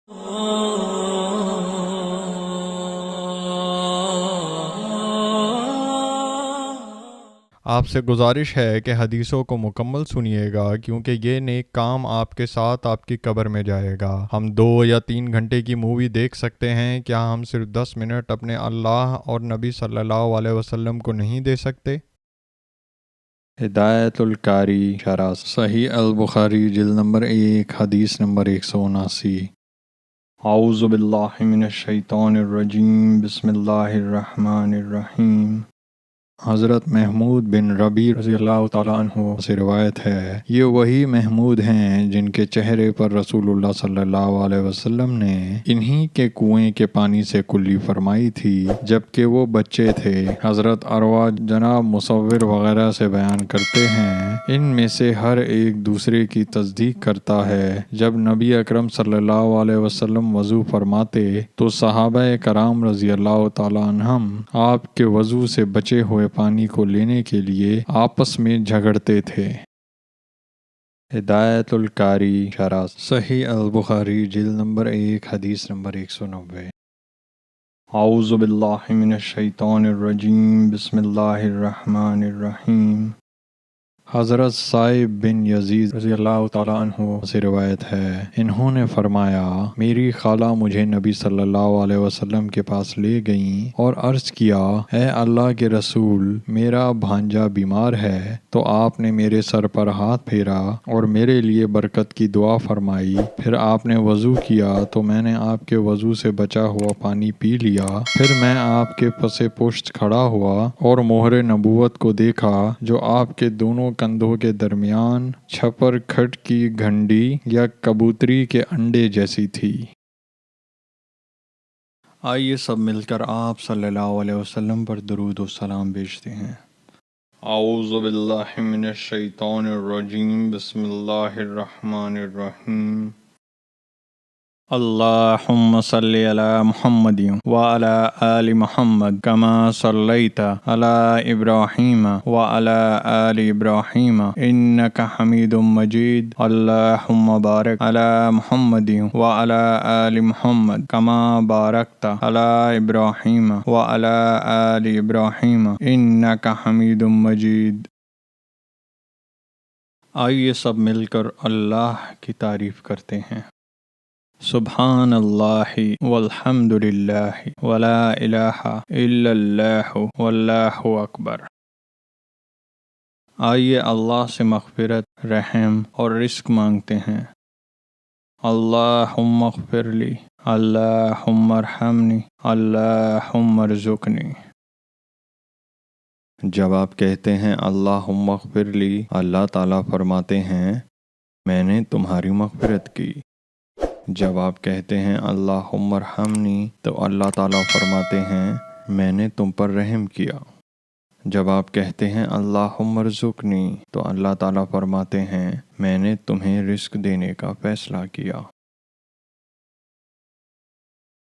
آپ سے گزارش ہے کہ حدیثوں کو مکمل سنیے گا، کیونکہ یہ نیک کام آپ کے ساتھ آپ کی قبر میں جائے گا۔ ہم 2 یا 3 گھنٹے کی مووی دیکھ سکتے ہیں، کیا ہم صرف 10 منٹ اپنے اللہ اور نبی صلی اللہ علیہ وسلم کو نہیں دے سکتے؟ ہدایت القاری شرح صحیح البخاری جلد نمبر 1 حدیث نمبر 179۔ اعوذ باللہ من الشیطان الرجیم، بسم اللہ الرحمن الرحیم۔ حضرت محمود بن ربیع رضی اللہ تعالیٰ عنہ سے روایت ہے، یہ وہی محمود ہیں جن کے چہرے پر رسول اللہ صلی اللہ علیہ وسلم نے انہی کے کنویں کے پانی سے کلی فرمائی تھی جبکہ وہ بچے تھے۔ حضرت عروہ جناب مصور وغیرہ سے بیان کرتے ہیں، ان میں سے ہر ایک دوسرے کی تصدیق کرتا ہے۔ جب نبی اکرم صلی اللہ علیہ وسلم وضو فرماتے تو صحابہ کرام رضی اللہ تعالیٰ عنہم آپ کے وضو سے بچے ہوئے پانی کو لینے کے لیے آپس میں جھگڑتے تھے۔ ہدایت القاری شرح صحیح البخاری جلد نمبر 1 حدیث نمبر 190۔ اعوذ باللہ من الشیطان الرجیم، بسم اللہ الرحمن الرحیم۔ حضرت صائب بن یزید رضی اللہ تعالیٰ عنہ سے روایت ہے، انہوں نے فرمایا، میری خالہ مجھے نبی صلی اللہ علیہ وسلم کے پاس لے گئیں اور عرض کیا، اے اللہ کے رسول، میرا بھانجا بیمار ہے۔ تو آپ نے میرے سر پر ہاتھ پھیرا اور میرے لیے برکت کی دعا فرمائی۔ پھر آپ نے وضو کیا تو میں نے آپ کے وضو سے بچا ہوا پانی پی لیا۔ پھر میں آپ کے پس پشت کھڑا ہوا اور مہر نبوت کو دیکھا جو آپ کے دونوں کندھوں کے درمیان چھپر کھٹ کی گھنٹی یا کبوتری کے انڈے جیسی تھی۔ آئیے سب مل کر آپ صلی اللہ علیہ وسلم پر درود و سلام بھیجتے ہیں۔ اعوذ باللہ من الشیطان الرجیم، بسم اللہ الرحمن الرحیم۔ اللہم صلی علی محمد وعلی آل محمد کما صلیت علی ابراہیم وعلی آل ابراہیم انک حمید مجید۔ اللہم بارک علی محمد وعلی آل محمد کما بارکت علی ابراہیم وعلی آل ابراہیم انک حمید مجید۔ آئیے سب مل کر اللہ کی تعریف کرتے ہیں۔ سبحان اللہ والحمد للہ ولا الہ الا اللہ واللہ اکبر۔ آئیے اللہ سے مغفرت، رحم اور رزق مانگتے ہیں۔ اللہم اغفر لی، اللہم ارحمنی، اللہم ارزقنی۔ جب آپ کہتے ہیں اللہم اغفر لی، اللہ تعالیٰ فرماتے ہیں، میں نے تمہاری مغفرت کی۔ جب آپ کہتے ہیں اللہم ارحمنی تو اللہ تعالیٰ فرماتے ہیں، میں نے تم پر رحم کیا۔ جب آپ کہتے ہیں اللہم ارزقنی تو اللہ تعالیٰ فرماتے ہیں، میں نے تمہیں رزق دینے کا فیصلہ کیا۔